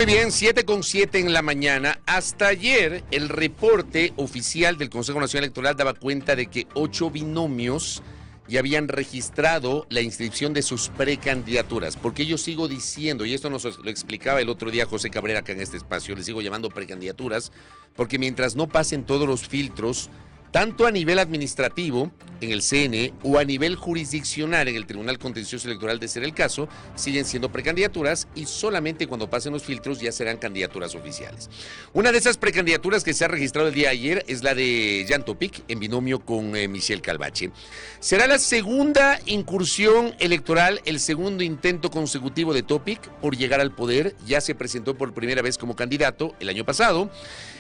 bien, 7:07 en la mañana. Hasta ayer, el reporte oficial del Consejo Nacional Electoral daba cuenta de que 8 binomios ya habían registrado la inscripción de sus precandidaturas. Porque yo sigo diciendo, y esto nos lo explicaba el otro día José Cabrera acá en este espacio, le sigo llamando precandidaturas, porque mientras no pasen todos los filtros, tanto a nivel administrativo, en el CNE, o a nivel jurisdiccional, en el Tribunal Contencioso Electoral, de ser el caso, siguen siendo precandidaturas y solamente cuando pasen los filtros ya serán candidaturas oficiales. Una de esas precandidaturas que se ha registrado el día de ayer es la de Jan Topic, en binomio con Michelle Calvache. Será la segunda incursión electoral, el segundo intento consecutivo de Topic por llegar al poder. Ya se presentó por primera vez como candidato el año pasado.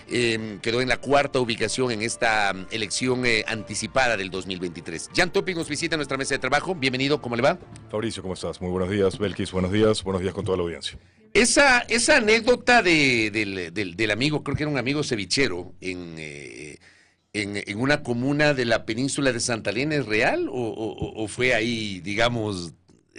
Quedó en la cuarta ubicación en esta elección anticipada del 2023. Jan Topic nos visita en nuestra mesa de trabajo. Bienvenido, ¿cómo le va? Fabricio, ¿cómo estás? Muy buenos días. Belkis, buenos días con toda la audiencia. Esa anécdota del amigo, creo que era un amigo cevichero en una comuna de la península de Santa Elena, ¿es real? ¿O fue ahí, digamos,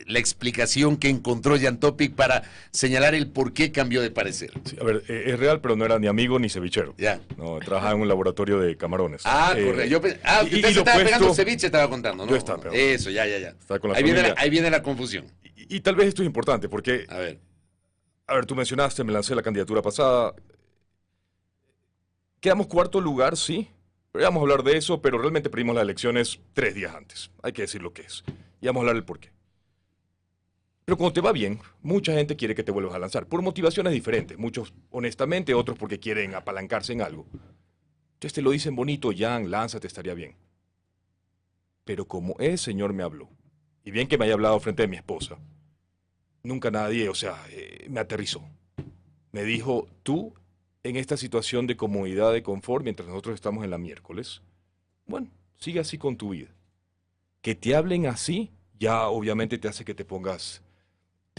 la explicación que encontró Jan Topic para señalar el por qué cambió de parecer? Sí, a ver, es real, pero no era ni amigo ni cevichero. Ya. No, trabajaba en un laboratorio de camarones. Correcto. Usted se estaba pegando ceviche, estaba contando, ¿no? Yo estaba pegando. Eso, ya. Con la ahí viene la confusión. Y tal vez esto es importante, porque... A ver, tú mencionaste, me lancé la candidatura pasada. Quedamos cuarto lugar, sí. Vamos a hablar de eso, pero realmente perdimos las elecciones 3 días antes. Hay que decir lo que es. Y vamos a hablar del por qué. Pero cuando te va bien, mucha gente quiere que te vuelvas a lanzar, por motivaciones diferentes. Muchos, honestamente, otros porque quieren apalancarse en algo. Entonces te lo dicen bonito, Jan, lánzate, estaría bien. Pero como ese señor me habló, y bien que me haya hablado frente a mi esposa, nunca nadie, me aterrizó. Me dijo, tú, en esta situación de comodidad, de confort, mientras nosotros estamos en la miércoles, bueno, sigue así con tu vida. Que te hablen así, ya obviamente te hace que te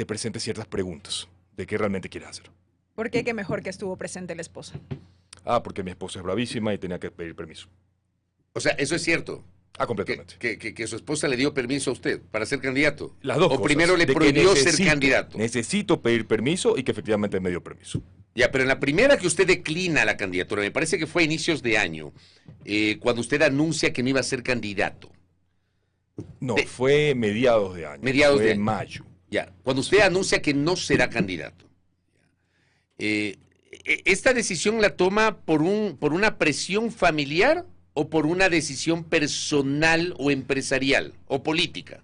presentes ciertas preguntas de qué realmente quieres hacer. ¿Por qué? Que mejor que estuvo presente la esposa. Porque mi esposa es bravísima y tenía que pedir permiso. o sea, eso es cierto. Completamente. Que su esposa le dio permiso a usted para ser candidato. Las dos o cosas. primero le prohibió ser candidato. Necesito pedir permiso y que efectivamente me dio permiso. Ya, pero en la primera que usted declina la candidatura, me parece que fue a inicios de año, cuando usted anuncia que no iba a ser candidato. No, fue mediados de año. Fue en mayo. Ya, cuando usted anuncia que no será candidato. ¿Esta decisión la toma por una presión familiar o por una decisión personal o empresarial o política?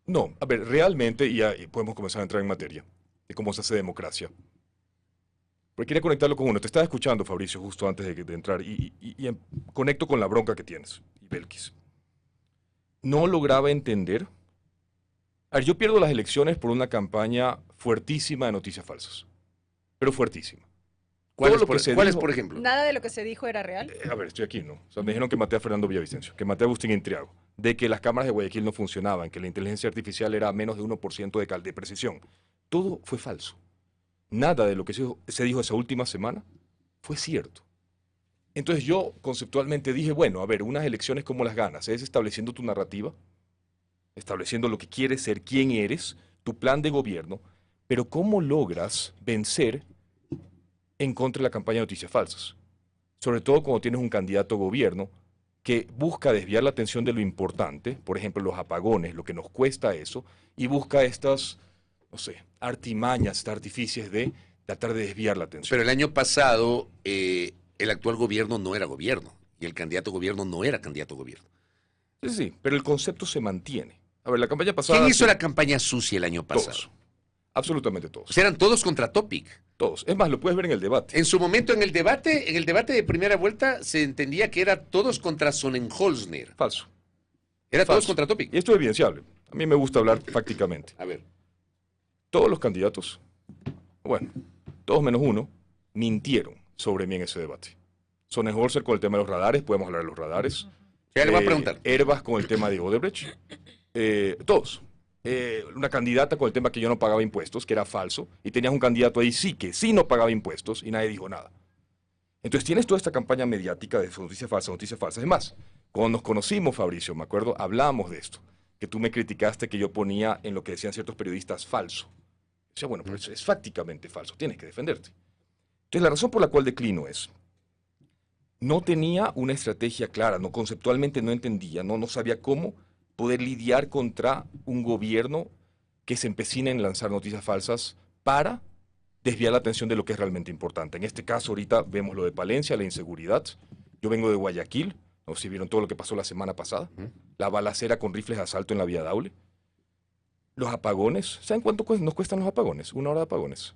No, a ver, realmente, y podemos comenzar a entrar en materia de cómo se hace democracia. Porque quería conectarlo con uno. Te estaba escuchando, Fabricio, justo antes de entrar, y conecto con la bronca que tienes, y Belkis. No lograba entender. A ver, yo pierdo las elecciones por una campaña fuertísima de noticias falsas. Pero fuertísima. ¿Cuáles, por ejemplo? ¿Nada de lo que se dijo era real? A ver, estoy aquí, ¿no? O sea, me dijeron que maté a Fernando Villavicencio, que maté a Agustín Intriago, de que las cámaras de Guayaquil no funcionaban, que la inteligencia artificial era menos de 1% de precisión. Todo fue falso. Nada de lo que se dijo esa última semana fue cierto. Entonces yo conceptualmente dije, bueno, a ver, unas elecciones como las ganas, es estableciendo tu narrativa, estableciendo lo que quieres ser, quién eres, tu plan de gobierno, pero ¿cómo logras vencer en contra de la campaña de noticias falsas? Sobre todo cuando tienes un candidato a gobierno que busca desviar la atención de lo importante, por ejemplo, los apagones, lo que nos cuesta eso, y busca estas, artimañas, estos artificios de tratar de desviar la atención. Pero el año pasado el actual gobierno no era gobierno y el candidato a gobierno no era candidato a gobierno. Sí, pero el concepto se mantiene. A ver, la campaña pasada... ¿Quién hizo la campaña sucia el año pasado? Todos. Absolutamente todos. O sea, eran todos contra Topic. Todos. Es más, lo puedes ver en el debate. En su momento, en el debate de primera vuelta, se entendía que era todos contra Sonnenholzner. Falso. Era todos contra Topic. Y esto es evidenciable. A mí me gusta hablar fácticamente. A ver. Todos los candidatos, todos menos uno, mintieron sobre mí en ese debate. Sonnenholzer con el tema de los radares, podemos hablar de los radares. Ya le voy a preguntar. Herbas con el tema de Odebrecht. Todos. Una candidata con el tema que yo no pagaba impuestos, que era falso, y tenías un candidato ahí que sí no pagaba impuestos, y nadie dijo nada. Entonces tienes toda esta campaña mediática de noticias falsas, noticias falsas. Es más, cuando nos conocimos, Fabricio, me acuerdo, hablábamos de esto, que tú me criticaste que yo ponía en lo que decían ciertos periodistas falso. Decía, bueno, pero eso es fácticamente falso, tienes que defenderte. Entonces, la razón por la cual declino es, no tenía una estrategia clara, no conceptualmente no entendía, no sabía cómo poder lidiar contra un gobierno que se empecina en lanzar noticias falsas para desviar la atención de lo que es realmente importante. En este caso, ahorita vemos lo de Palencia, la inseguridad. Yo vengo de Guayaquil, no sé si vieron todo lo que pasó la semana pasada, la balacera con rifles de asalto en la Vía Daule, los apagones. ¿Saben cuánto nos cuestan los apagones? Una hora de apagones.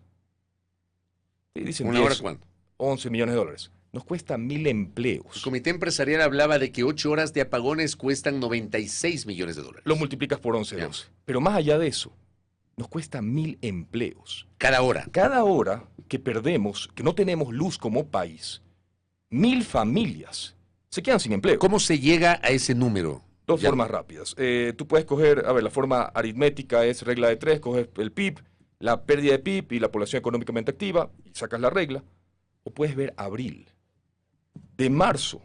Sí, dicen ¿Una hora cuánto? 11 millones de dólares. Nos cuesta 1.000 empleos. El comité empresarial hablaba de que 8 horas de apagones cuestan 96 millones de dólares. Lo multiplicas por 11, 12. Pero más allá de eso, nos cuesta 1.000 empleos. Cada hora. Cada hora que perdemos, que no tenemos luz como país, 1.000 familias se quedan sin empleo. ¿Cómo se llega a ese número? Dos formas rápidas. Tú puedes coger, la forma aritmética es regla de 3, coges el PIB, la pérdida de PIB y la población económicamente activa y sacas la regla. O puedes ver abril. De marzo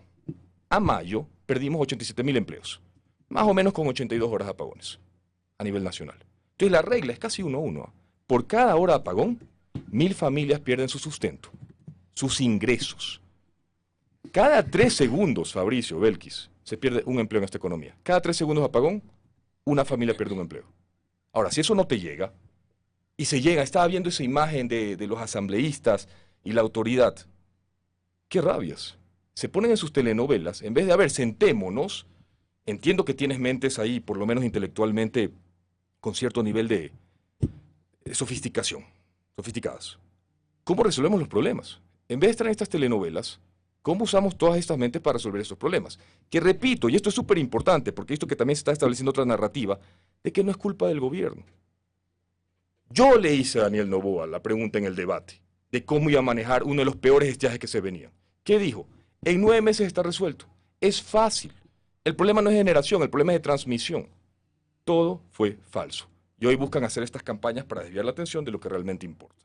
a mayo perdimos 87.000 empleos, más o menos con 82 horas de apagones a nivel nacional. Entonces la regla es casi 1 a 1. Por cada hora de apagón, 1.000 familias pierden su sustento, sus ingresos. Cada 3 segundos, Fabricio, Belkis, se pierde un empleo en esta economía. Cada 3 segundos de apagón, una familia pierde un empleo. Ahora, si eso no te llega, y se llega, estaba viendo esa imagen de los asambleístas y la autoridad, qué rabias. Se ponen en sus telenovelas, en vez de, a ver, sentémonos, entiendo que tienes mentes ahí, por lo menos intelectualmente, con cierto nivel de sofisticación, sofisticadas. ¿Cómo resolvemos los problemas? En vez de estar en estas telenovelas, ¿cómo usamos todas estas mentes para resolver estos problemas? Que repito, y esto es súper importante, porque esto que también se está estableciendo otra narrativa, de que no es culpa del gobierno. Yo le hice a Daniel Noboa la pregunta en el debate de cómo iba a manejar uno de los peores estiajes que se venían. ¿Qué dijo? En 9 meses está resuelto. Es fácil. El problema no es de generación, el problema es de transmisión. Todo fue falso. Y hoy buscan hacer estas campañas para desviar la atención de lo que realmente importa.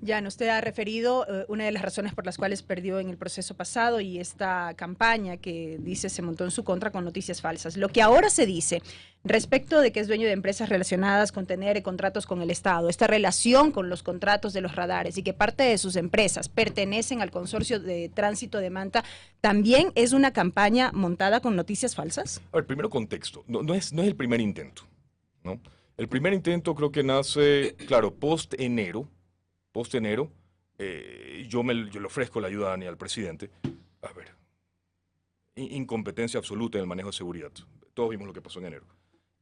Jan, usted ha referido una de las razones por las cuales perdió en el proceso pasado y esta campaña que dice se montó en su contra con noticias falsas. Lo que ahora se dice respecto de que es dueño de empresas relacionadas con tener contratos con el Estado, esta relación con los contratos de los radares y que parte de sus empresas pertenecen al consorcio de tránsito de Manta, ¿también es una campaña montada con noticias falsas? A ver, primero contexto. No es el primer intento, ¿no? El primer intento creo que nace, claro, post-enero, yo le ofrezco la ayuda a Dani, al presidente. A ver, incompetencia absoluta en el manejo de seguridad. Todos vimos lo que pasó en enero.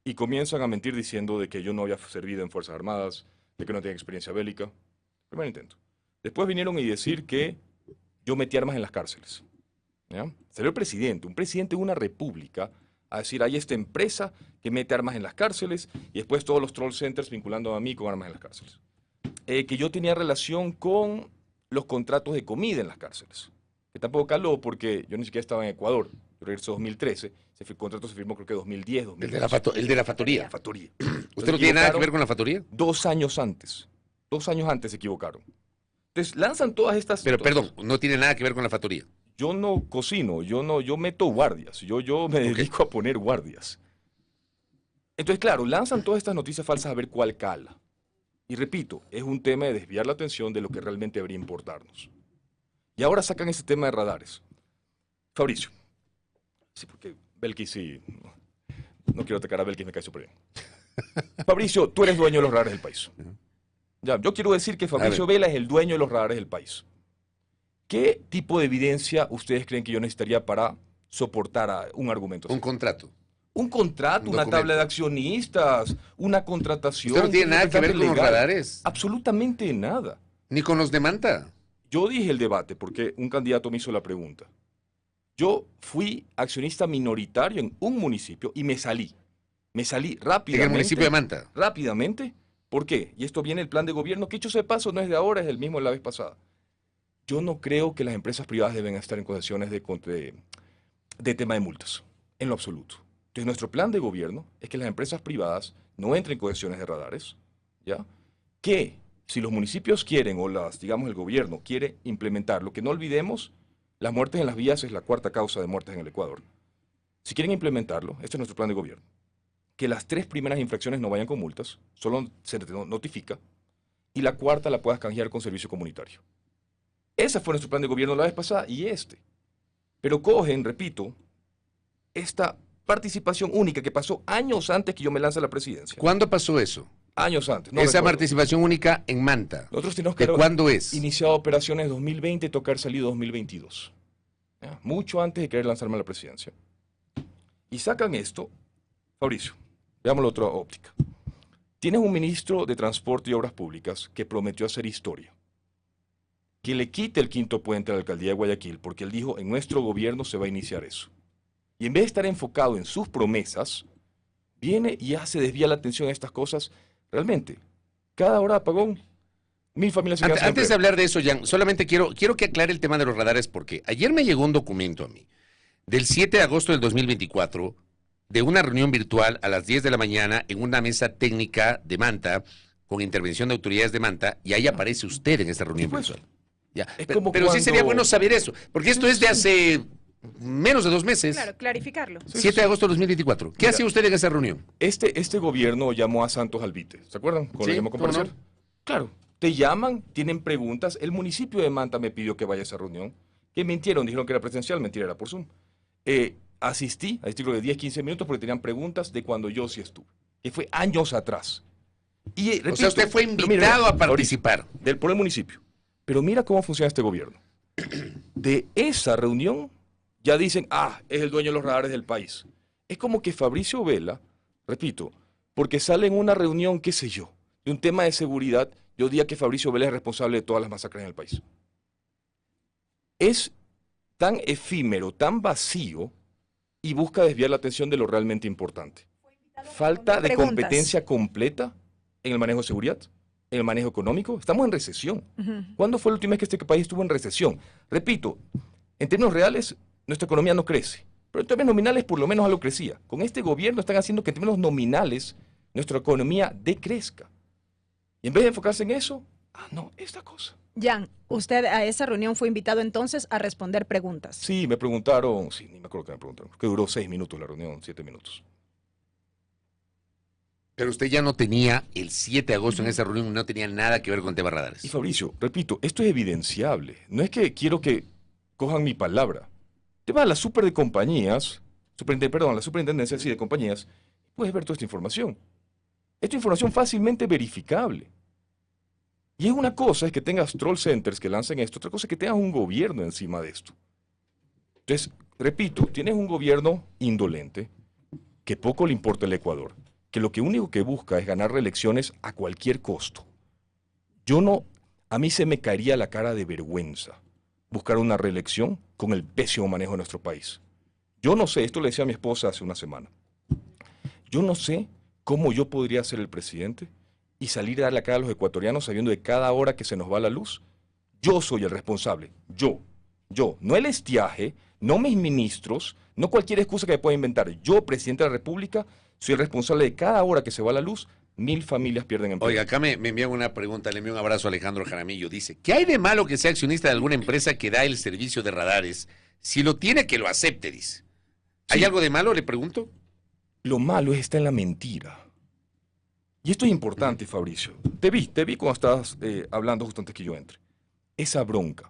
Y comienzan a mentir diciendo de que yo no había servido en Fuerzas Armadas, de que no tenía experiencia bélica. Primer intento. Después vinieron y decir que yo metí armas en las cárceles. ¿Ya? Salió el presidente, un presidente de una república, a decir, hay esta empresa que mete armas en las cárceles y después todos los troll centers vinculando a mí con armas en las cárceles. Que yo tenía relación con los contratos de comida en las cárceles. Que tampoco caló porque yo ni siquiera estaba en Ecuador. Yo regresé en 2013. El contrato se firmó creo que 2010, 2011. El de la factoría. La factoría. ¿Usted no tiene nada que ver con la factoría? 2 años antes. 2 años antes se equivocaron. Entonces lanzan todas estas... Pero perdón, no tiene nada que ver con la factoría. Yo no cocino, yo meto guardias. Yo me dedico a poner guardias. Entonces, claro, lanzan todas estas noticias falsas a ver cuál cala. Y repito, es un tema de desviar la atención de lo que realmente debería importarnos. Y ahora sacan ese tema de radares. Fabricio. Sí, porque Belkis sí. No quiero atacar a Belkis, me cae súper bien. Fabricio, tú eres dueño de los radares del país. Ya, yo quiero decir que Fabricio Vela es el dueño de los radares del país. ¿Qué tipo de evidencia ustedes creen que yo necesitaría para soportar un argumento así? Un contrato. Un contrato, una tabla de accionistas, una contratación. ¿Usted no tiene nada que ver con los radares? Absolutamente nada. ¿Ni con los de Manta? Yo dije el debate porque un candidato me hizo la pregunta. Yo fui accionista minoritario en un municipio y me salí. Me salí rápidamente. ¿En el municipio de Manta? Rápidamente. ¿Por qué? Y esto viene el plan de gobierno, que hecho sea de paso, no es de ahora, es el mismo de la vez pasada. Yo no creo que las empresas privadas deben estar en concesiones de tema de multas, en lo absoluto. Entonces, nuestro plan de gobierno es que las empresas privadas no entren en concesiones de radares, ¿ya? Que si los municipios quieren o digamos el gobierno quiere implementarlo, que no olvidemos, las muertes en las vías es la 4ª causa de muertes en el Ecuador. Si quieren implementarlo, este es nuestro plan de gobierno, que las 3 primeras infracciones no vayan con multas, solo se notifica, y la cuarta la puedas canjear con servicio comunitario. Ese fue nuestro plan de gobierno la vez pasada y este. Pero cogen, repito, esta participación única que pasó años antes que yo me lance a la presidencia. ¿Cuándo pasó eso? Años antes. No Esa recuerdo. participación única en Manta. Nosotros tenemos ¿De que cuándo es? iniciado operaciones 2020 y tocar salido 2022. ¿Ya? Mucho antes de querer lanzarme a la presidencia. Y sacan esto, Fabricio, veamos la otra óptica. Tienes un ministro de Transporte y Obras Públicas que prometió hacer historia. Que le quite el quinto puente a la alcaldía de Guayaquil, porque él dijo, en nuestro gobierno se va a iniciar eso. Y en vez de estar enfocado en sus promesas, viene y desvía la atención a estas cosas. Realmente, cada hora de apagón, 1000 familias se quedan sin Antes de empleo. hablar de eso, Jan, solamente quiero que aclare el tema de los radares, porque ayer me llegó un documento a mí, del 7 de agosto del 2024, de una reunión virtual a las 10 de la mañana en una mesa técnica de Manta, con intervención de autoridades de Manta, y ahí aparece usted en esta reunión Por supuesto. virtual. Ya. Es Pero, como pero sí cuando- sería bueno saber eso, porque esto es de hace menos de 2 meses. Claro, clarificarlo. 7 de agosto de 2024. ¿Qué Mira, hacía usted en esa reunión? Este gobierno llamó a Santos Albite, ¿se acuerdan? Cuando Sí, le llamó a ¿cómo comparecer. no? Claro, te llaman, tienen preguntas. El municipio de Manta me pidió que vaya a esa reunión. Que mintieron, dijeron que era presencial, mentira, era por Zoom. Asistí creo de 10, 15 minutos porque tenían preguntas de cuando yo sí estuve, que fue años atrás. Y, O repito, sea, usted fue pero invitado mira, a participar. por el municipio. Pero mira cómo funciona este gobierno. De esa reunión ya dicen, es el dueño de los radares del país. Es como que Fabricio Vela, repito, porque sale en una reunión, qué sé yo, de un tema de seguridad, yo diría que Fabricio Vela es responsable de todas las masacres en el país. Es tan efímero, tan vacío, y busca desviar la atención de lo realmente importante. Falta de Preguntas. competencia completa en el manejo de seguridad, en el manejo económico. Estamos en recesión. Ujú. ¿Cuándo fue la última vez que este país estuvo en recesión? Repito, en términos reales, nuestra economía no crece. Pero en términos nominales, por lo menos algo crecía. Con este gobierno están haciendo que en términos nominales nuestra economía decrezca. Y en vez de enfocarse en eso, no, esta cosa. Jan, usted a esa reunión fue invitado entonces a responder preguntas. Sí, me preguntaron, sí, ni me acuerdo que me preguntaron, que duró 6 minutos la reunión, 7 minutos. Pero usted ya no tenía el 7 de agosto en esa reunión, no tenía nada que ver con temas radares. Y Fabricio, repito, esto es evidenciable. No es que quiero que cojan mi palabra. Te vas a la super de compañías, la superintendencia sí, de compañías, puedes ver toda esta información. Esta información fácilmente verificable. Y es una cosa es que tengas troll centers que lancen esto, otra cosa es que tengas un gobierno encima de esto. Entonces, repito, tienes un gobierno indolente, que poco le importa el Ecuador, que lo único que busca es ganar reelecciones a cualquier costo. A mí se me caería la cara de vergüenza buscar una reelección con el pésimo manejo de nuestro país. Yo no sé, esto le decía a mi esposa hace una semana, yo no sé cómo yo podría ser el presidente y salir a dar la cara a los ecuatorianos sabiendo de cada hora que se nos va la luz. Yo soy el responsable, yo, no el estiaje, no mis ministros, no cualquier excusa que me pueda inventar. Yo, presidente de la República, soy el responsable de cada hora que se va la luz, 1000 familias pierden empleo. Oiga, acá me envían una pregunta, le envío un abrazo a Alejandro Jaramillo. Dice, ¿qué hay de malo que sea accionista de alguna empresa que da el servicio de radares? Si lo tiene, que lo acepte, dice. ¿Hay Sí. algo de malo, le pregunto? Lo malo está en la mentira. Y esto es importante, Fabricio. Te vi cuando estabas hablando justo antes que yo entre. Esa bronca.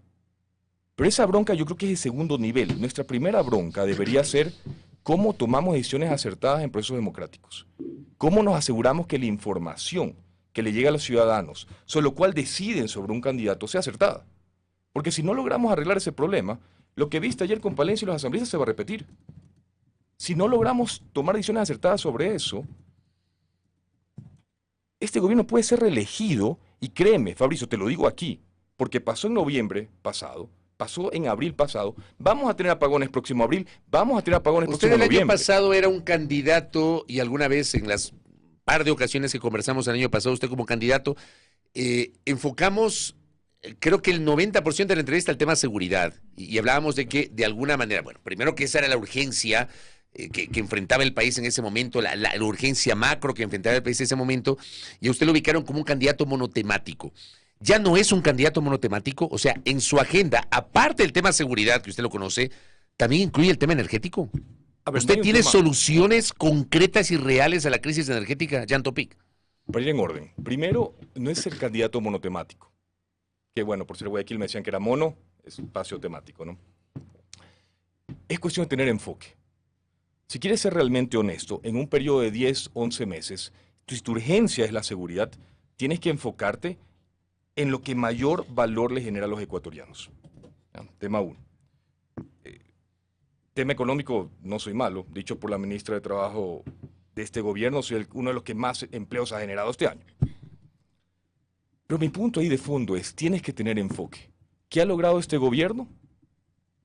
Pero esa bronca yo creo que es de segundo nivel. Nuestra primera bronca debería ser cómo tomamos decisiones acertadas en procesos democráticos. Cómo nos aseguramos que la información que le llega a los ciudadanos, sobre lo cual deciden sobre un candidato, sea acertada. Porque si no logramos arreglar ese problema, lo que viste ayer con Palencia y los asambleístas se va a repetir. Si no logramos tomar decisiones acertadas sobre eso, este gobierno puede ser reelegido, y créeme, Fabricio, te lo digo aquí, porque pasó en noviembre pasado, pasó en abril pasado, vamos a tener apagones próximo abril, vamos a tener apagones Usted próximo el año noviembre. pasado era un candidato y alguna vez en las par de ocasiones que conversamos el año pasado, usted como candidato, enfocamos, creo que el 90% de la entrevista al tema seguridad y hablábamos de que de alguna manera, bueno, primero que esa era la urgencia que enfrentaba el país en ese momento, la urgencia macro que enfrentaba el país en ese momento, y a usted lo ubicaron como un candidato monotemático. Ya no es un candidato monotemático, o sea, en su agenda, aparte del tema seguridad, que usted lo conoce, también incluye el tema energético. A ver, no ¿Usted hay un tiene tema- soluciones concretas y reales a la crisis energética, Jan Topic? Para ir en orden, primero, no es el candidato monotemático, que bueno, por ser Guayaquil me decían que era mono, es espacio temático, ¿no? Es cuestión de tener enfoque. Si quieres ser realmente honesto, en un periodo de 10, 11 meses, si tu urgencia es la seguridad, tienes que enfocarte en lo que mayor valor le genera a los ecuatorianos. ¿Ya? Tema 1. Tema económico, no soy malo, dicho por la ministra de Trabajo de este gobierno, soy uno de los que más empleos ha generado este año. Pero mi punto ahí de fondo es, tienes que tener enfoque. ¿Qué ha logrado este gobierno?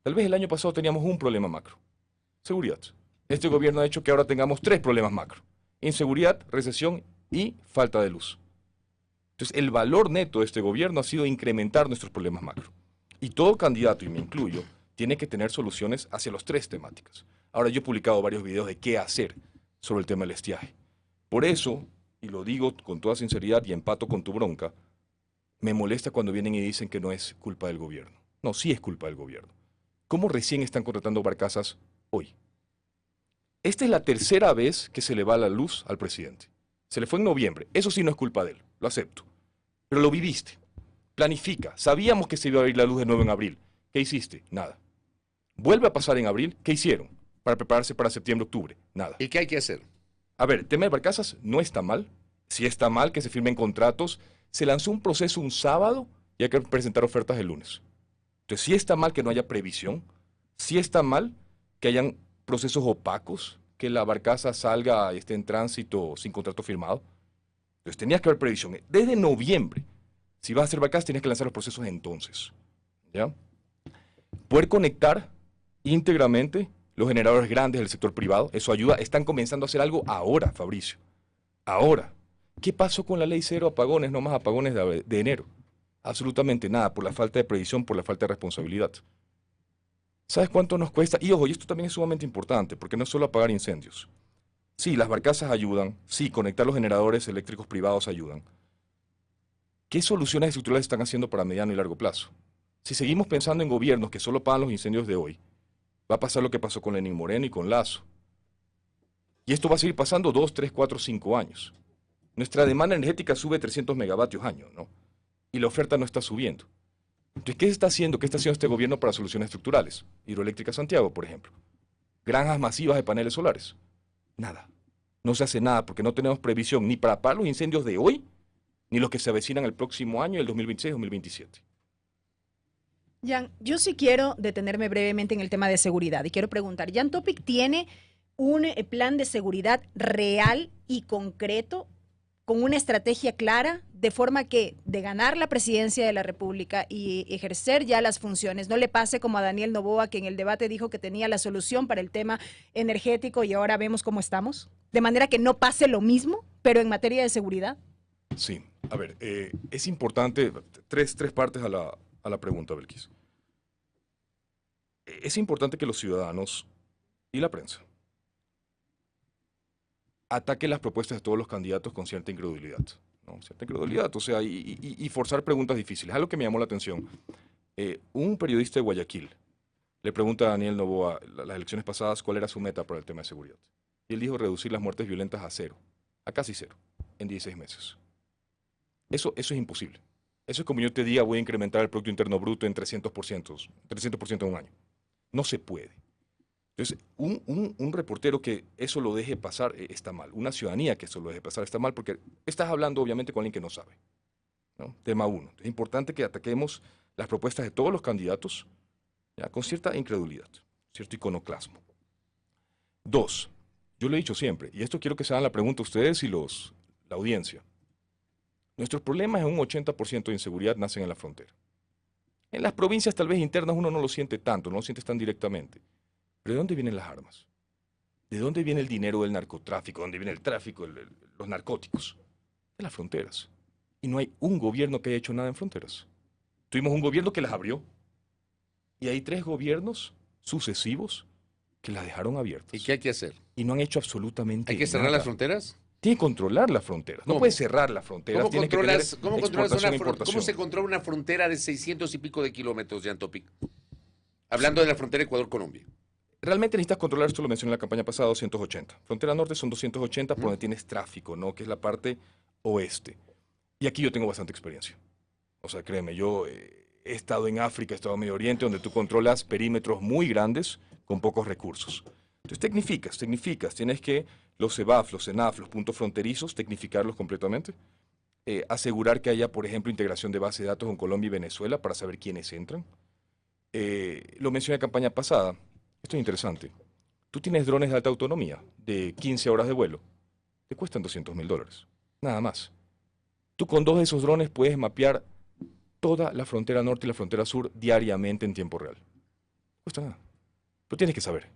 Tal vez el año pasado teníamos un problema macro, seguridad. Este gobierno ha hecho que ahora tengamos 3 problemas macro: inseguridad, recesión y falta de luz. Entonces, el valor neto de este gobierno ha sido incrementar nuestros problemas macro. Y todo candidato, y me incluyo, tiene que tener soluciones hacia las 3 temáticas. Ahora, yo he publicado varios videos de qué hacer sobre el tema del estiaje. Por eso, y lo digo con toda sinceridad y empato con tu bronca, me molesta cuando vienen y dicen que no es culpa del gobierno. No, sí es culpa del gobierno. ¿Cómo recién están contratando barcazas hoy? Esta es la 3ª vez que se le va la luz al presidente. Se le fue en noviembre. Eso sí no es culpa de él, lo acepto. Pero lo viviste. Planifica. Sabíamos que se iba a abrir la luz de nuevo en abril. ¿Qué hiciste? Nada. Vuelve a pasar en abril. ¿Qué hicieron? Para prepararse para septiembre, octubre. Nada. ¿Y qué hay que hacer? A ver, el tema de barcazas no está mal. Sí está mal que se firmen contratos. Se lanzó un proceso un sábado y hay que presentar ofertas el lunes. Entonces, sí está mal que no haya previsión. Sí está mal que hayan procesos opacos, que la barcaza salga y esté en tránsito sin contrato firmado. Entonces, tenías que haber previsión. Desde noviembre, si vas a hacer barcazas, tienes que lanzar los procesos entonces. ¿Ya? Poder conectar íntegramente los generadores grandes del sector privado, eso ayuda. Están comenzando a hacer algo ahora, Fabricio. Ahora. ¿Qué pasó con la ley 0 apagones, no más apagones de enero? Absolutamente nada, por la falta de previsión, por la falta de responsabilidad. ¿Sabes cuánto nos cuesta? Y ojo, y esto también es sumamente importante, porque no es solo apagar incendios. Sí, las barcazas ayudan, sí, conectar los generadores eléctricos privados ayudan. ¿Qué soluciones estructurales están haciendo para mediano y largo plazo? Si seguimos pensando en gobiernos que solo pagan los incendios de hoy, va a pasar lo que pasó con Lenín Moreno y con Lazo. Y esto va a seguir pasando 2, 3, 4, 5 años. Nuestra demanda energética sube 300 megavatios año, ¿no? Y la oferta no está subiendo. Entonces, ¿qué se está haciendo? ¿Qué está haciendo este gobierno para soluciones estructurales? Hidroeléctrica Santiago, por ejemplo. Granjas masivas de paneles solares. Nada. No se hace nada porque no tenemos previsión ni para pagar los incendios de hoy, ni los que se avecinan el próximo año, el 2026-2027. Jan, yo sí quiero detenerme brevemente en el tema de seguridad y quiero preguntar, ¿Jan Topic tiene un plan de seguridad real y concreto con una estrategia clara, de forma que de ganar la presidencia de la República y ejercer ya las funciones, no le pase como a Daniel Noboa, que en el debate dijo que tenía la solución para el tema energético y ahora vemos cómo estamos? De manera que no pase lo mismo, pero en materia de seguridad. Sí, a ver, es importante, tres partes a la pregunta, Belkis. Es importante que los ciudadanos y la prensa ataquen las propuestas de todos los candidatos con cierta incredulidad, ¿no? Cierta incredulidad, o sea, y forzar preguntas difíciles. Algo que me llamó la atención. Un periodista de Guayaquil le pregunta a Daniel Noboa, las elecciones pasadas, cuál era su meta para el tema de seguridad. Y él dijo reducir las muertes violentas a 0, a casi 0, en 16 meses. Eso es imposible. Eso es como yo te diga, voy a incrementar el Producto Interno Bruto en 300% en un año. No se puede. Entonces, un reportero que eso lo deje pasar está mal. Una ciudadanía que eso lo deje pasar está mal porque estás hablando obviamente con alguien que no sabe, ¿no? Tema 1. Es importante que ataquemos las propuestas de todos los candidatos, ¿ya? Con cierta incredulidad, cierto iconoclasmo. 2. Yo lo he dicho siempre, y esto quiero que se hagan la pregunta a ustedes y la audiencia. Nuestros problemas en un 80% de inseguridad nacen en la frontera. En las provincias tal vez internas uno no lo siente tanto, no lo sientes tan directamente. ¿Pero de dónde vienen las armas? ¿De dónde viene el dinero del narcotráfico? ¿De dónde viene el tráfico, los narcóticos? De las fronteras. Y no hay un gobierno que haya hecho nada en fronteras. Tuvimos un gobierno que las abrió. Y hay 3 gobiernos sucesivos que las dejaron abiertas. ¿Y qué hay que hacer? Y no han hecho absolutamente nada. ¿Hay que cerrar las fronteras? Tiene que controlar las fronteras. No puede cerrar las fronteras. ¿Cómo ¿Cómo se controla una frontera de 600 y pico de kilómetros, Jan Topic? Hablando de la frontera Ecuador-Colombia. Realmente necesitas controlar, esto lo mencioné en la campaña pasada, 280. Frontera norte son 280 por donde tienes tráfico, ¿no? Que es la parte oeste. Y aquí yo tengo bastante experiencia. O sea, créeme, yo he estado en África, he estado en Medio Oriente, donde tú controlas perímetros muy grandes con pocos recursos. Entonces, tecnificas. Tienes que los CEBAF, los CENAF, los puntos fronterizos, tecnificarlos completamente. Asegurar que haya, por ejemplo, integración de base de datos con Colombia y Venezuela para saber quiénes entran. Lo mencioné en la campaña pasada. Esto es interesante. Tú tienes drones de alta autonomía, de 15 horas de vuelo. Te cuestan $200.000. Nada más. Tú con 2 de esos drones puedes mapear toda la frontera norte y la frontera sur diariamente en tiempo real. No cuesta nada. Pero tienes que saber.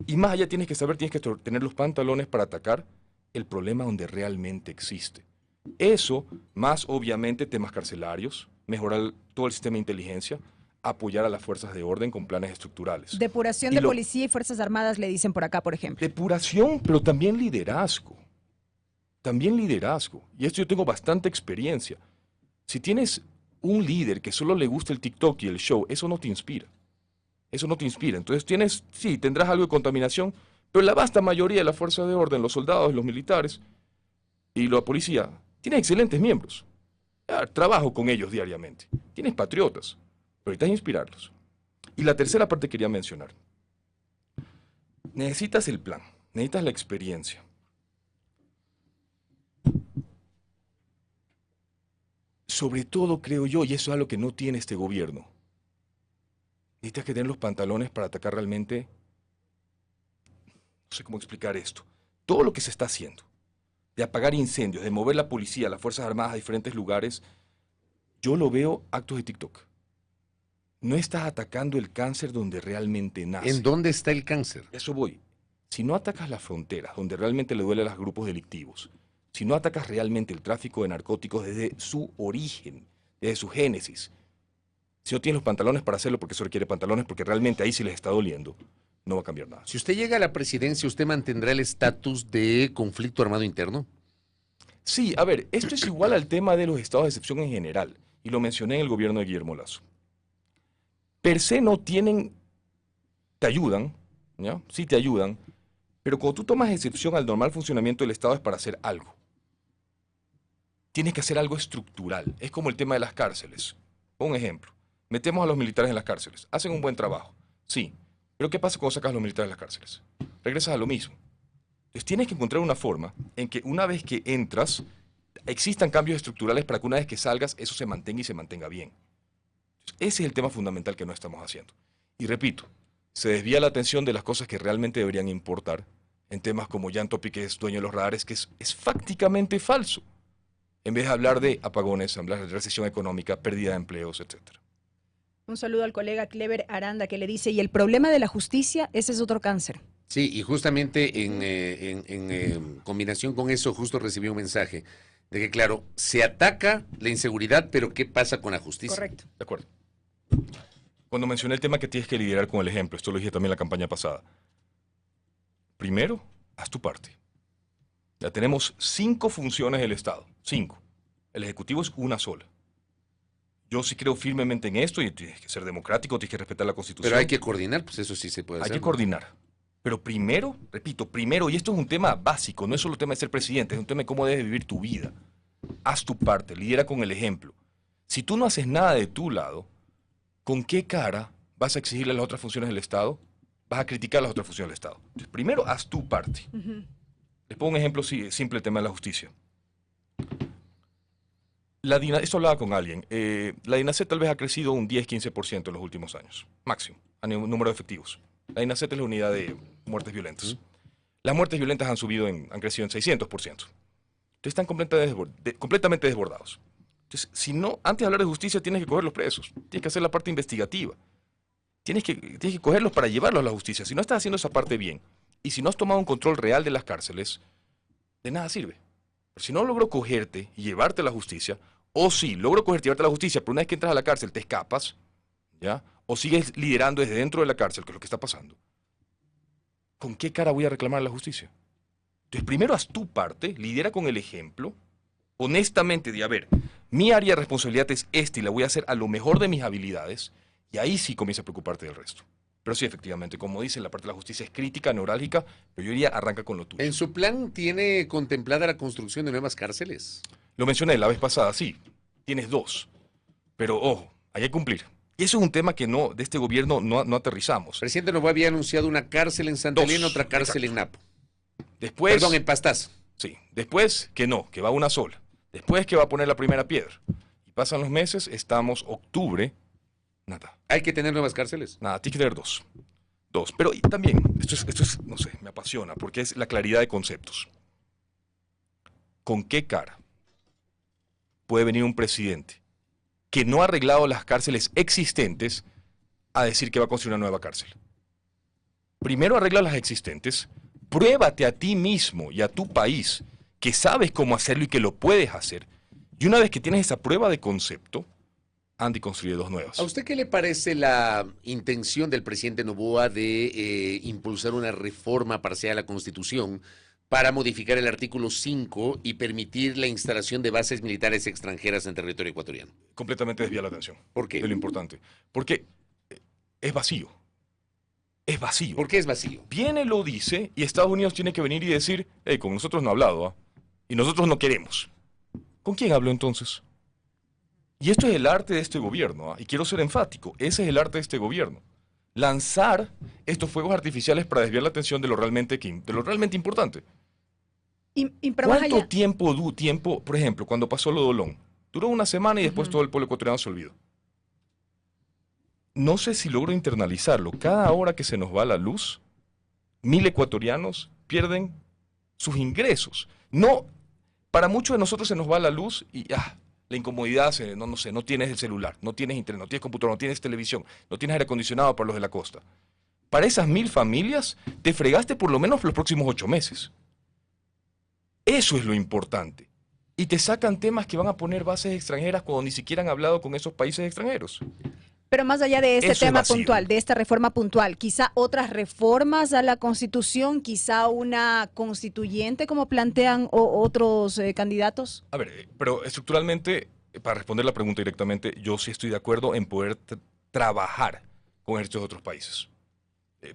Y más allá tienes que tener los pantalones para atacar el problema donde realmente existe. Eso, más obviamente temas carcelarios, mejorar todo el sistema de inteligencia, apoyar a las fuerzas de orden con planes estructurales. Depuración de policía y fuerzas armadas, le dicen por acá, por ejemplo. Depuración, pero también liderazgo. También liderazgo. Y esto yo tengo bastante experiencia. Si tienes un líder que solo le gusta el TikTok y el show, eso no te inspira. Eso no te inspira. Entonces tendrás algo de contaminación, pero la vasta mayoría de la fuerza de orden, los soldados, los militares y la policía, tienen excelentes miembros. Trabajo con ellos diariamente. Tienes patriotas, pero necesitas inspirarlos. Y la tercera parte quería mencionar. Necesitas el plan, necesitas la experiencia. Sobre todo, creo yo, y eso es algo que no tiene este gobierno, necesitas que tener los pantalones para atacar realmente, no sé cómo explicar esto, todo lo que se está haciendo, de apagar incendios, de mover la policía, las Fuerzas Armadas a diferentes lugares, yo lo veo actos de TikTok. No estás atacando el cáncer donde realmente nace. ¿En dónde está el cáncer? Eso voy. Si no atacas las fronteras, donde realmente le duele a los grupos delictivos, si no atacas realmente el tráfico de narcóticos desde su origen, desde su génesis, si no tienes los pantalones para hacerlo, porque eso requiere pantalones, porque realmente ahí sí les está doliendo, no va a cambiar nada. Si usted llega a la presidencia, ¿usted mantendrá el estatus de conflicto armado interno? Sí, a ver, esto es igual al tema de los estados de excepción en general, y lo mencioné en el gobierno de Guillermo Lasso. Per se no tienen, te ayudan, ¿ya? Sí te ayudan, pero cuando tú tomas excepción al normal funcionamiento del Estado es para hacer algo. Tienes que hacer algo estructural. Es como el tema de las cárceles. Un ejemplo. Metemos a los militares en las cárceles. Hacen un buen trabajo. Sí. Pero ¿qué pasa cuando sacas a los militares de las cárceles? Regresas a lo mismo. Entonces tienes que encontrar una forma en que una vez que entras, existan cambios estructurales para que una vez que salgas, eso se mantenga y se mantenga bien. Entonces, ese es el tema fundamental que no estamos haciendo. Y repito, se desvía la atención de las cosas que realmente deberían importar en temas como Jan Topic, que es dueño de los radares, que es fácticamente falso. En vez de hablar de apagones, hablar de recesión económica, pérdida de empleos, etc. Un saludo al colega Clever Aranda que le dice, y el problema de la justicia, ese es otro cáncer. Sí, y justamente en combinación con eso, justo recibí un mensaje de que, claro, se ataca la inseguridad, pero ¿qué pasa con la justicia? Correcto. De acuerdo. Cuando mencioné el tema que tienes que liderar con el ejemplo, esto lo dije también en la campaña pasada. Primero, haz tu parte. Ya tenemos 5 funciones del Estado. 5. El Ejecutivo es una sola. Yo sí creo firmemente en esto y tienes que ser democrático, tienes que respetar la Constitución. Pero hay que coordinar, pues eso sí se puede hacer. Hay que coordinar. Pero primero, repito, primero, y esto es un tema básico, no es solo el tema de ser presidente, es un tema de cómo debes vivir tu vida. Haz tu parte, lidera con el ejemplo. Si tú no haces nada de tu lado, ¿con qué cara vas a exigirle a las otras funciones del Estado? Vas a criticar las otras funciones del Estado. Entonces, primero, haz tu parte. Les pongo un ejemplo simple, el tema de la justicia. Esto hablaba con alguien. La DINASET tal vez ha crecido un 10-15% en los últimos años, máximo, a número de efectivos. La DINASET es la unidad de muertes violentas. Las muertes violentas han crecido en 600%. Entonces están completamente desbordados. Entonces, antes de hablar de justicia, tienes que coger los presos, tienes que hacer la parte investigativa. Tienes que cogerlos para llevarlos a la justicia. Si no estás haciendo esa parte bien, y si no has tomado un control real de las cárceles, de nada sirve. Pero si no logro cogerte y llevarte a la justicia, o si logro cogerte y llevarte a la justicia, pero una vez que entras a la cárcel te escapas, ¿ya? O sigues liderando desde dentro de la cárcel, que es lo que está pasando, ¿con qué cara voy a reclamar a la justicia? Entonces, primero haz tu parte, lidera con el ejemplo, honestamente, de a ver, mi área de responsabilidad es esta y la voy a hacer a lo mejor de mis habilidades, y ahí sí comienza a preocuparte del resto. Pero sí, efectivamente, como dicen, la parte de la justicia es crítica, neurálgica, pero yo diría arranca con lo tuyo. ¿En su plan tiene contemplada la construcción de nuevas cárceles? Lo mencioné la vez pasada, sí, tienes 2, pero ojo, hay que cumplir. Y eso es un tema que de este gobierno no aterrizamos. El presidente Novoa había anunciado una cárcel en Santa Elena, otra cárcel en Napo. Después, Perdón, en Pastaza. sí, después que va una sola. Después que va a poner la primera piedra. Y pasan los meses, estamos octubre, nada. ¿Hay que tener nuevas cárceles? Nada, tiene que tener 2. Pero y también, esto es, no sé, me apasiona, porque es la claridad de conceptos. ¿Con qué cara puede venir un presidente que no ha arreglado las cárceles existentes a decir que va a construir una nueva cárcel? Primero arregla las existentes, pruébate a ti mismo y a tu país que sabes cómo hacerlo y que lo puedes hacer. Y una vez que tienes esa prueba de concepto, anda y construye 2 nuevas. ¿A usted qué le parece la intención del presidente Noboa de impulsar una reforma parcial a la Constitución para modificar el artículo 5 y permitir la instalación de bases militares extranjeras en territorio ecuatoriano? Completamente desvía la atención. ¿Por qué? De lo importante. Porque es vacío. Es vacío. ¿Por qué es vacío? Viene, lo dice, y Estados Unidos tiene que venir y decir, hey, con nosotros no ha hablado, ¿ah? Y nosotros no queremos. ¿Con quién habló entonces? Y esto es el arte de este gobierno, ¿ah? Y quiero ser enfático, ese es el arte de este gobierno. Lanzar estos fuegos artificiales para desviar la atención de lo realmente importante. Pero más ¿Cuánto allá- tiempo, por ejemplo, cuando pasó lo de Olón? Duró una semana y después todo el pueblo ecuatoriano se olvidó. No sé si logro internalizarlo. Cada hora que se nos va la luz, 1000 ecuatorianos pierden sus ingresos. No, para muchos de nosotros se nos va la luz y la incomodidad, no sé, no tienes el celular, no tienes internet, no tienes computadora, no tienes televisión, no tienes aire acondicionado para los de la costa. Para esas 1000 familias, te fregaste por lo menos los próximos 8 meses. Eso es lo importante. Y te sacan temas que van a poner bases extranjeras cuando ni siquiera han hablado con esos países extranjeros. Pero más allá de este Eso es tema vacío. puntual, de esta reforma puntual, quizá otras reformas a la Constitución, quizá una constituyente como plantean otros candidatos. A ver, pero estructuralmente, para responder la pregunta directamente, yo sí estoy de acuerdo en poder trabajar con ejércitos de otros países.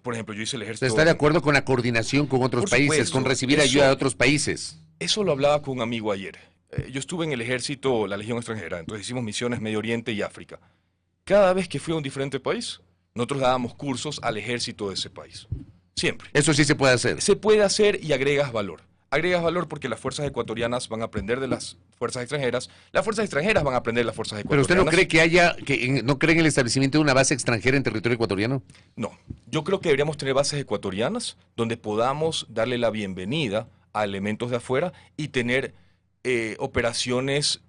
Por ejemplo, yo hice el ejército... ¿Está de acuerdo con la coordinación con otros Por países, supuesto, con recibir eso- ayuda de otros países? Eso lo hablaba con un amigo ayer. Yo estuve en el ejército, la Legión Extranjera, entonces hicimos misiones Medio Oriente y África. Cada vez que fui a un diferente país, nosotros dábamos cursos al ejército de ese país. Siempre. Eso sí se puede hacer. Se puede hacer y agregas valor. Agregas valor porque las fuerzas ecuatorianas van a aprender de las fuerzas extranjeras, las fuerzas extranjeras van a aprender de las fuerzas ¿Pero ecuatorianas. usted no cree no cree en el establecimiento de una base extranjera en territorio ecuatoriano? No, yo creo que deberíamos tener bases ecuatorianas donde podamos darle la bienvenida a elementos de afuera y tener operaciones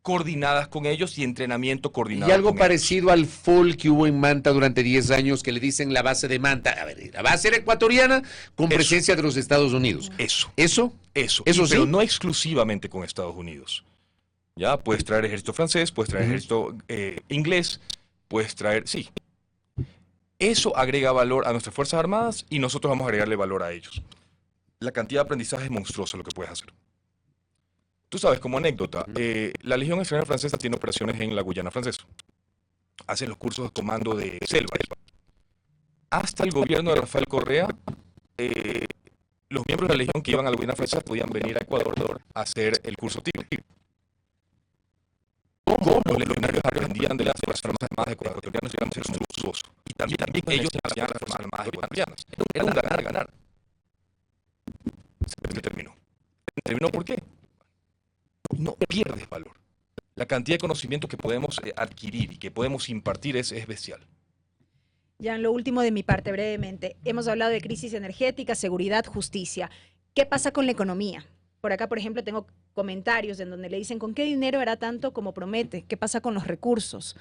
coordinadas con ellos y entrenamiento coordinado Y algo con ellos. parecido al FOL que hubo en Manta durante 10 años, que le dicen la base de Manta. A ver, la base era ecuatoriana con Eso. presencia de los Estados Unidos. Eso, ¿Eso? eso. Eso Pero sí. no exclusivamente con Estados Unidos. Ya, puedes traer ejército francés, puedes traer Ujú. ejército inglés, puedes traer... Sí. Eso agrega valor a nuestras Fuerzas Armadas y nosotros vamos a agregarle valor a ellos. La cantidad de aprendizaje es monstruosa lo que puedes hacer. Tú sabes, como anécdota, la Legión Extranjera Francesa tiene operaciones en la Guyana Francesa. Hace los cursos de comando de selva. Hasta el gobierno de Rafael Correa, los miembros de la Legión que iban a la Guyana Francesa podían venir a Ecuador a hacer el curso Tigre. ¿Cómo los legionarios aprendían de las Fuerzas Armadas ecuatorianas? Era monstruoso. Y también ellos enseñaban a las Fuerzas Armadas ecuatorianas. Era un ganar-ganar. Se terminó. ¿Terminó por qué? No pierdes valor. La cantidad de conocimiento que podemos adquirir y que podemos impartir es bestial. Ya en lo último de mi parte, brevemente, hemos hablado de crisis energética, seguridad, justicia. ¿Qué pasa con la economía? Por acá, por ejemplo, tengo comentarios en donde le dicen, ¿con qué dinero hará tanto como promete? ¿Qué pasa con los recursos?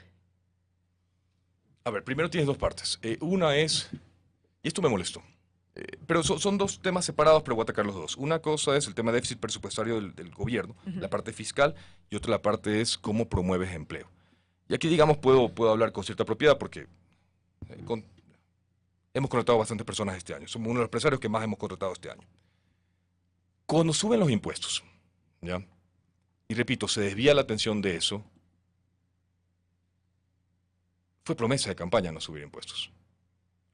A ver, primero tienes 2 partes. Una es, y esto me molestó, pero son 2 temas separados, pero voy a atacar los 2. Una cosa es el tema de déficit presupuestario del gobierno, la parte fiscal, y otra la parte es cómo promueves empleo. Y aquí, digamos, puedo hablar con cierta propiedad porque hemos contratado bastantes personas este año. Somos uno de los empresarios que más hemos contratado este año. Cuando suben los impuestos, ¿ya? Y repito, se desvía la atención de eso, fue promesa de campaña no subir impuestos.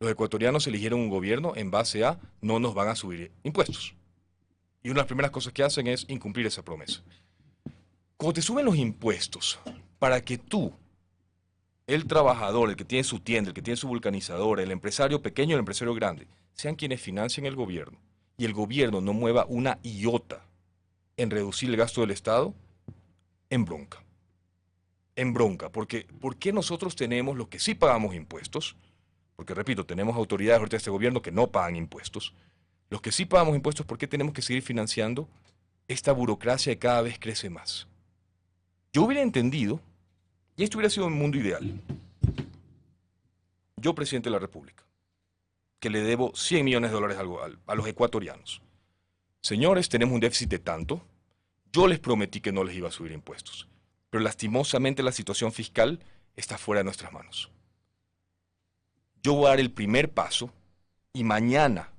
Los ecuatorianos eligieron un gobierno en base a no nos van a subir impuestos. Y una de las primeras cosas que hacen es incumplir esa promesa. Cuando te suben los impuestos, para que tú, el trabajador, el que tiene su tienda, el que tiene su vulcanizadora, el empresario pequeño, el empresario grande, sean quienes financien el gobierno, y el gobierno no mueva una iota en reducir el gasto del Estado, en bronca. En bronca, porque ¿por qué nosotros tenemos los que sí pagamos impuestos? Porque, repito, tenemos autoridades ahorita de este gobierno que no pagan impuestos. Los que sí pagamos impuestos, ¿por qué tenemos que seguir financiando esta burocracia que cada vez crece más? Yo hubiera entendido, y esto hubiera sido un mundo ideal, yo, presidente de la República, que le debo $100 millones a los ecuatorianos. Señores, tenemos un déficit de tanto, yo les prometí que no les iba a subir impuestos, pero lastimosamente la situación fiscal está fuera de nuestras manos. Yo voy a dar el primer paso y mañana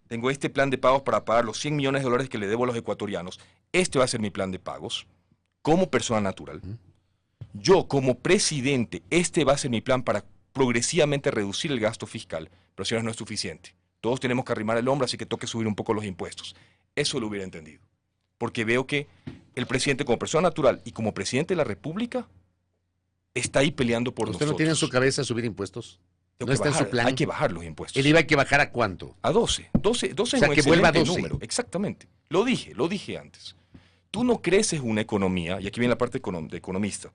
tengo este plan de pagos para pagar los $100 millones que le debo a los ecuatorianos. Este va a ser mi plan de pagos como persona natural. Yo, como presidente, este va a ser mi plan para progresivamente reducir el gasto fiscal, pero señores, no es suficiente. Todos tenemos que arrimar el hombro, así que toque subir un poco los impuestos. Eso lo hubiera entendido. Porque veo que el presidente, como persona natural y como presidente de la República, está ahí peleando por nosotros. ¿Usted no tiene en su cabeza subir impuestos? No está en su plan. Hay que bajar los impuestos. ¿El IVA hay que bajar a cuánto? A 12. 12 o sea, que vuelva a 12. Número. Exactamente. Lo dije antes. Tú no creces una economía, y aquí viene la parte de economista,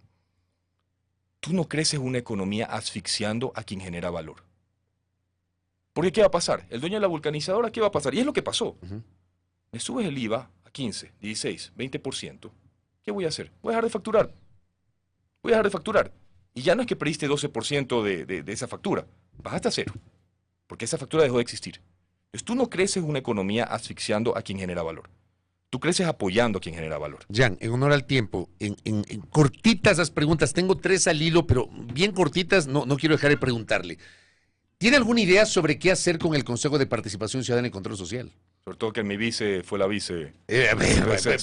tú no creces una economía asfixiando a quien genera valor. Porque ¿qué va a pasar? El dueño de la vulcanizadora, ¿qué va a pasar? Y es lo que pasó. Me subes el IVA a 15, 16, 20%. ¿Qué voy a hacer? Voy a dejar de facturar. Voy a dejar de facturar. Y ya no es que perdiste 12% de esa factura. Bajaste a cero. Porque esa factura dejó de existir. Entonces tú no creces una economía asfixiando a quien genera valor. Tú creces apoyando a quien genera valor. Jan, en honor al tiempo, en cortitas las preguntas. Tengo 3 al hilo, pero bien cortitas, no quiero dejar de preguntarle. ¿Tiene alguna idea sobre qué hacer con el Consejo de Participación Ciudadana y Control Social? Sobre todo que mi vice fue la vice.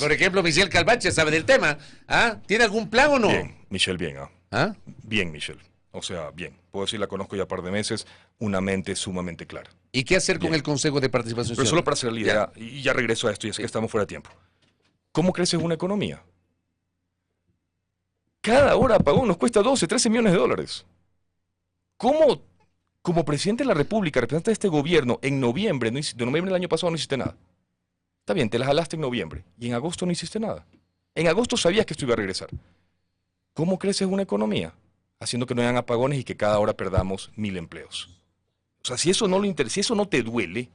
Por ejemplo, Michelle Calvache sabe del tema. ¿Ah? ¿Tiene algún plan o no? Bien, Michelle, bien. ¿Ah? Bien, Michelle. O sea, bien. Puedo decir, la conozco ya un par de meses, una mente sumamente clara. ¿Y qué hacer con Bien. el Consejo de Participación Pero Ciudadana? solo para hacer la idea, y ya regreso a esto, y sé que estamos fuera de tiempo. ¿Cómo creces una economía? Cada hora apagón nos cuesta 12, 13 millones de dólares. ¿Cómo, como presidente de la República, representante de este gobierno, en noviembre, de noviembre del año pasado no hiciste nada? Está bien, te la jalaste en noviembre, y en agosto no hiciste nada. En agosto sabías que esto iba a regresar. ¿Cómo creces una economía? Haciendo que no hayan apagones y que cada hora perdamos 1,000 empleos. O sea, si eso no te duele,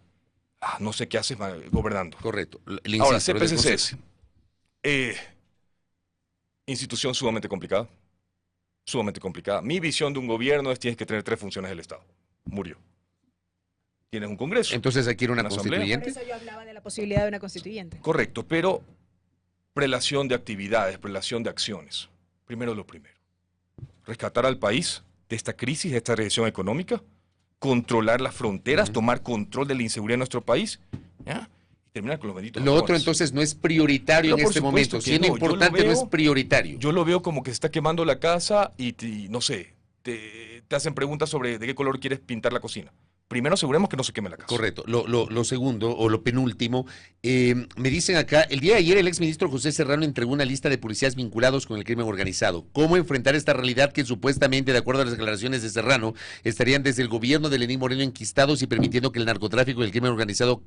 no sé qué haces gobernando. Correcto. Ahora, CPCCS. Institución sumamente complicada. Sumamente complicada. Mi visión de un gobierno es tienes que tener 3 funciones del Estado. Murió. Tienes un Congreso. Entonces aquí era una asamblea. constituyente. Por eso yo hablaba de la posibilidad de una constituyente. Correcto, pero prelación de actividades, prelación de acciones. Primero lo primero. Rescatar al país de esta crisis, de esta recesión económica, controlar las fronteras, tomar control de la inseguridad en nuestro país, ¿ya? Y terminar con los benditos Lo otro apagones. entonces no es prioritario en por este supuesto momento. que Siendo no. Yo lo importante no es veo- prioritario. Yo lo veo como que se está quemando la casa y no sé, te hacen preguntas sobre de qué color quieres pintar la cocina. Primero aseguremos que no se queme la casa. Correcto. Lo segundo, o lo penúltimo, me dicen acá, el día de ayer el exministro José Serrano entregó una lista de policías vinculados con el crimen organizado. ¿Cómo enfrentar esta realidad que supuestamente, de acuerdo a las declaraciones de Serrano, estarían desde el gobierno de Lenín Moreno enquistados y permitiendo que el narcotráfico y el crimen organizado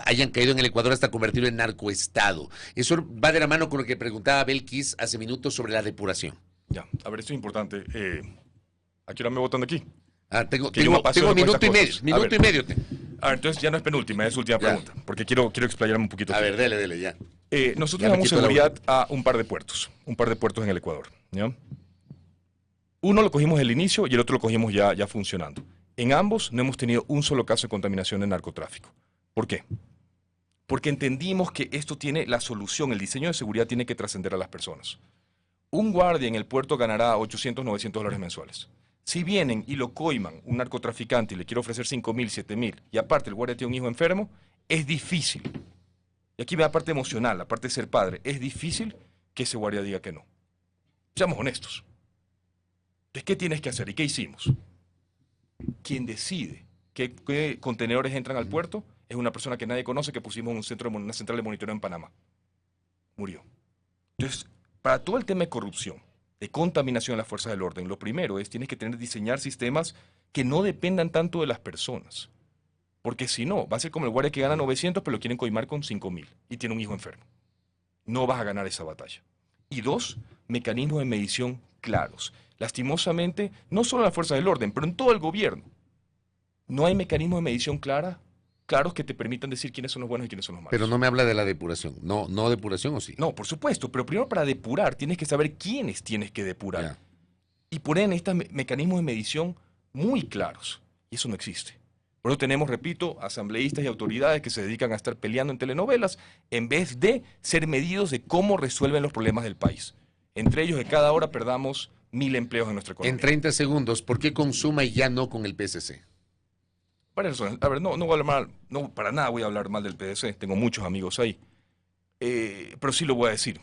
hayan caído en el Ecuador hasta convertirlo en narcoestado? Eso va de la mano con lo que preguntaba Belkis hace minutos sobre la depuración. Ya, a ver, esto es importante. ¿A qué hora me votan de aquí? Tengo Que yo me paso minuto con y medio. estas cosas. Minuto A ver. y medio. A ver, entonces ya no es penúltima, es última Ya. pregunta, porque quiero explayarme un poquito. A ver, dele, ya. Nosotros Ya me damos quito la seguridad a un par de puertos en el Ecuador. ¿Ya? Uno lo cogimos al inicio y el otro lo cogimos ya funcionando. En ambos no hemos tenido un solo caso de contaminación de narcotráfico. ¿Por qué? Porque entendimos que esto tiene la solución, el diseño de seguridad tiene que trascender a las personas. Un guardia en el puerto ganará $800, $900 mensuales. Si vienen y lo coiman un narcotraficante y le quiere ofrecer 5,000, 7,000, y aparte el guardia tiene un hijo enfermo, es difícil. Y aquí ve la parte emocional, la parte de ser padre. Es difícil que ese guardia diga que no. Seamos honestos. Entonces, ¿qué tienes que hacer? ¿Y qué hicimos? quien decide qué contenedores entran al puerto es una persona que nadie conoce, que pusimos en una central de monitoreo en Panamá. Murió. Entonces, para todo el tema de corrupción, de contaminación de las fuerzas del orden, lo primero es tienes que diseñar sistemas que no dependan tanto de las personas. Porque si no, va a ser como el guardia que gana 900, pero lo quieren coimar con 5.000 y tiene un hijo enfermo. No vas a ganar esa batalla. Y 2, mecanismos de medición claros. Lastimosamente, no solo en las fuerzas del orden, pero en todo el gobierno, no hay mecanismos de medición claros que te permitan decir quiénes son los buenos y quiénes son los malos. Pero no me habla de la depuración. No depuración, ¿o sí? No, por supuesto, pero primero para depurar tienes que saber quiénes tienes que depurar. Ya. Y poner estos mecanismos de medición muy claros. Y eso no existe. Por eso tenemos, repito, asambleístas y autoridades que se dedican a estar peleando en telenovelas en vez de ser medidos de cómo resuelven los problemas del país. Entre ellos, que cada hora perdamos 1.000 empleos en nuestra economía. En 30 segundos, ¿por qué Consuma y ya no con el PSC? Varias razones. A ver, no voy a hablar mal, no, para nada voy a hablar mal del PDC, tengo muchos amigos ahí. Pero sí lo voy a decir.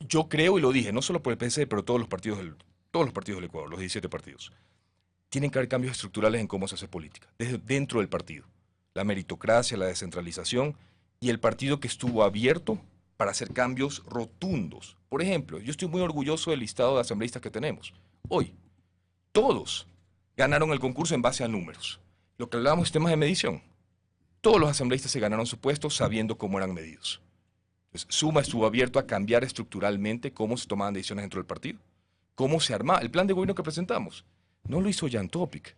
Yo creo, y lo dije, no solo por el PDC, pero todos los partidos del Ecuador, los 17 partidos. Tienen que haber cambios estructurales en cómo se hace política, desde dentro del partido. La meritocracia, la descentralización y el partido que estuvo abierto para hacer cambios rotundos. Por ejemplo, yo estoy muy orgulloso del listado de asambleístas que tenemos. Hoy, todos ganaron el concurso en base a números. Lo que hablábamos de temas de medición. Todos los asambleístas se ganaron su puesto sabiendo cómo eran medidos. Entonces, Suma estuvo abierto a cambiar estructuralmente cómo se tomaban decisiones dentro del partido. Cómo se armaba. El plan de gobierno que presentamos no lo hizo Jan Topic.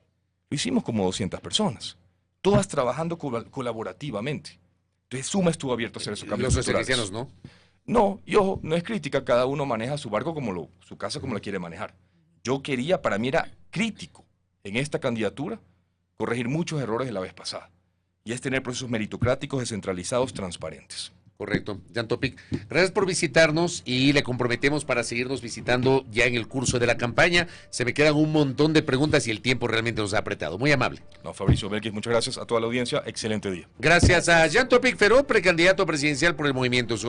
Lo hicimos como 200 personas. Todas trabajando colaborativamente. Entonces Suma estuvo abierto a hacer esos cambios Los socialistas no. No, y ojo, no es crítica. Cada uno maneja su barco su casa como lo quiere manejar. Yo quería, para mí era crítico en esta candidatura, corregir muchos errores de la vez pasada. Y es tener procesos meritocráticos, descentralizados, transparentes. Correcto. Jan Topic, gracias por visitarnos y le comprometemos para seguirnos visitando ya en el curso de la campaña. Se me quedan un montón de preguntas y el tiempo realmente nos ha apretado. Muy amable. No, Fabricio Belkis, muchas gracias a toda la audiencia. Excelente día. Gracias a Jan Topic Feró, precandidato presidencial por el Movimiento